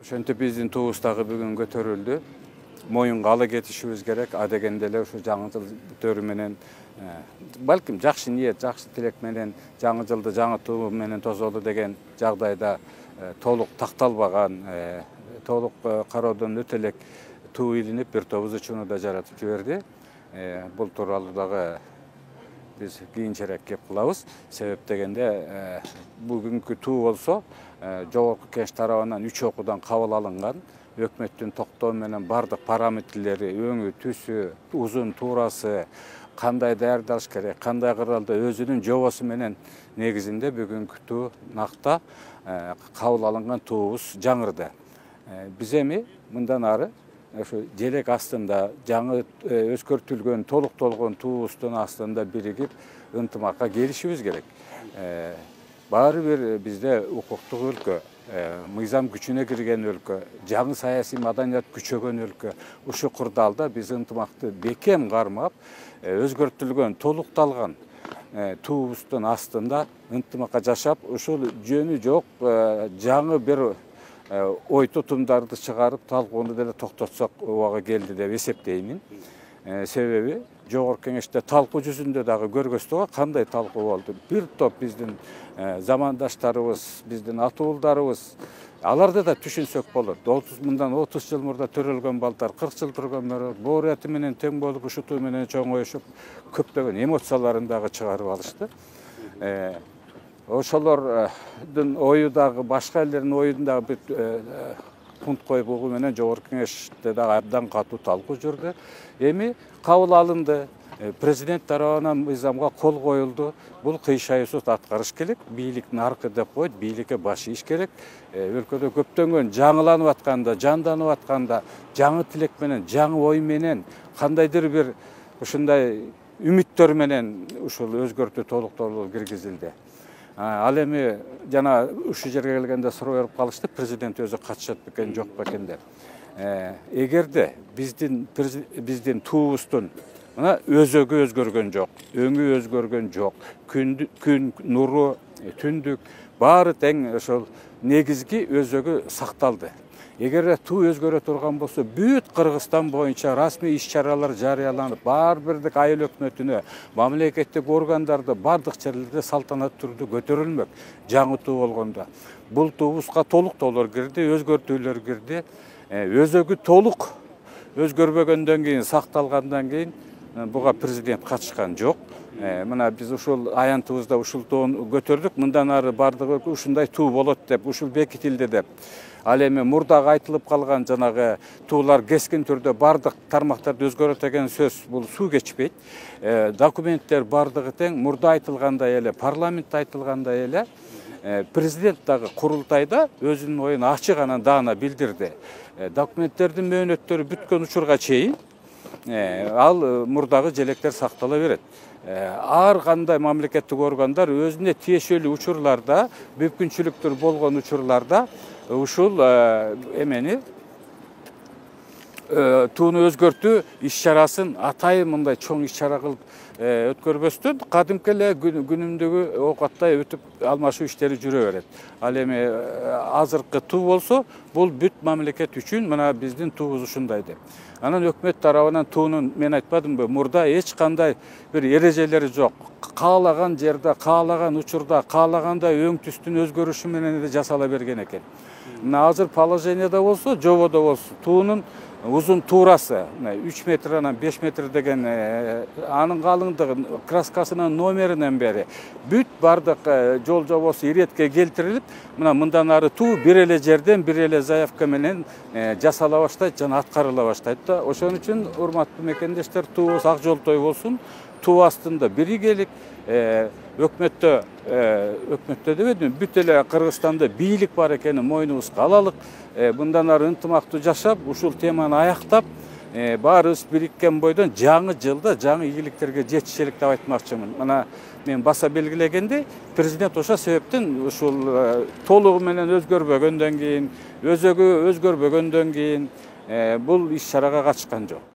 Ошентип биздин туубуз дагы бүгүн көтөрүлдү. Моюнга ала кетишибиз керек. Адегенде эле ушу жаңы жыл бүтөрү менен балким жакшы ниет, жакшы тилек менен жаңы жылды жаңы туу менен тозолу деген жагдайда толук такталбаган, толук кароодон өтө элек туу илинип бир топ ызычууну да жаратып жиберди. Бул тууралуу дагы биз кийинчерээк кеп кылабыз. Себеп дегенде бүгүнкү туу болсо жогорку кеңеш тарабынан 3 окуудан кабыл алынган. Өкмөттүн токтоо менен бардык параметрлери, өңү, түсү, узун туурасы, кандай даярдалыш керек, кандай кыралда өзүнүн жобосу менен негизинде бүгүнкү туу накта кабыл алынган туубуз жаңырды. Биз эми мындан ары ошо желек астында жаңы өзгөртүлгөн, толуктолгон туубуздун астында биригип ынтымакка келишибиз керек. Баары бир бизде укуктук өлкө, мыйзам күчүнө кирген өлкө, жаңы саясий маданият күчөгөн өлкө. Ушу курдалда биз ынтымакты бекем кармап, өзгөртүлгөн, толукталган туубуздун астында ынтымакка жашап, ушул жөнү жок жаңы бир ой тутумдарды чыгарып, талкууну деле токтотсок убагы келди деп эсептеймин. Себеби жогорку кеңеште талкуу жүзүндө дагы көргөздөк кандай талкуу болду. Бир топ биздин замандаштарыбыз, биздин атуулдарыбыз, аларды да түшүнсөк болот. Мындан 30 жыл мурда төрөлгөн балдар, 40 жыл турган боор эти менен тең болуп, ушутуу менен чоңоюшуп, көптөгөн эмоцияларын дагы чыгарып алышты. Ошолордун ою дагы башка элдердин оюн дагы пункт коюп угуу менен жогорку кеңеште дагы абдан катуу талкуу жүрдү. Эми кабыл алынды. Президент тарабынан мыйзамга кол коюлду. Бул кыйшайсыз аткарыш керек. Бийликтин аркы деп коет, бийликке баш ийиш керек. Өлкөдө көптөгөн жаңыланып атканда, жанданып атканда, жаңы тилек менен, жаңы ой менен, кандайдыр бир ушундай үмүттөр менен ушул өзгөртүү толуктоолор киргизилди. Ал эми жана ушул жерге келгенде суроо берип калышты, президент өзү катышат бекен, жок бекен деп. Эгерде биздин туубуздун мына өзөгү өзгөргөн жок, өңү өзгөргөн жок, күн нуру, түндүк баары тең ошол негизги өзөгү сакталды. Эгер туу өзгөрө турган болсо, бүт Кыргызстан боюнча расмий иш-чаралар жарыяланып, баар бирдик айыл өкмөтүнө, мамлекеттик органдарды бардык жерлерде салтанаттуу түрдө көтөрүлмөк. Жаңы туу болгондо. Бул туубузга толуктоолор кирди, өзгөртүүлөр кирди. Өзөгү толук өзгөрбөгөндөн кийин, сакталгандан кийин буга президент катышкан жок. Мына биз ушул аянтыбызда ушул тууну көтөрдүк. Мындан ары бардыгы ушундай туу болот деп, ушул бекитилди деп. Ал эми мурдагы айтылып калган жанагы туулар кескин түрдө бардык тармактарды өзгөрөт деген сөз бул суу кечпейт. Документтер бардыгы тең, мурда айтылгандай эле, парламентте айтылгандай эле. Президент дагы курултайда өзүнүн оюн ачык анан даана билдирди. Документтердин мөөнөттөрү бүткөн учурга чейин ал мурдагы желектер сактала берет. Ар кандай мамлекеттик органдар өзүнө тиешелүү учурларда, мүмкүнчүлүктөр болгон учурларда ушул эмени тууну өзгөртүү иш-чарасын атайын мындай чоң иш-чара кылып өткөрбөстөн кадимки эле күнүмдүгү оокаттай өтүп алмашуу иштери жүрө берет. Ал эми азыркы туу болсо, бул бүт мамлекет үчүн мына биздин туубуз ушундай деп. Анан өкмөт тарабынан туунун мен айтпадымбы, мурда эч кандай бир эрежелери жок. Каалаган жерде, каалаган учурда, каалагандай өң түстүн өзгөрүшү менен эле жасала берген экен. Мына азыр положениеде болсо, жободо болсо, туунун узун туурасы 3 метр анан 5 метр деген анын калыңдыгы, краскасынын номеринен бери бүт бардык жол жобосу иретке келтирилип, мындан ары туу бир эле жерден бир эле заявка менен жасала баштайт жана аткарыла баштайт да. Ошон үчүн урматтуу мекендештер, туубуз ак жолтой болсун. Туу астында биригелик, өкмөттө дебедим, бүт эле Кыргызстанда бийлик бар экенин мойнубузга алалык. Мындан ары ынтымактуу жашап, ушул теманы аяктап, баарыбыз бириккен бойдон жаңы жылда жаңы ийгиликтерге жетишелик деп айтмакчымын. Мына мен баса белгилегендей, президент ошол себептен ушул толугу менен өзгөрбөгөндөн кийин, өзөгү өзгөрбөгөндөн кийин бул иш-чарага катышкан жок.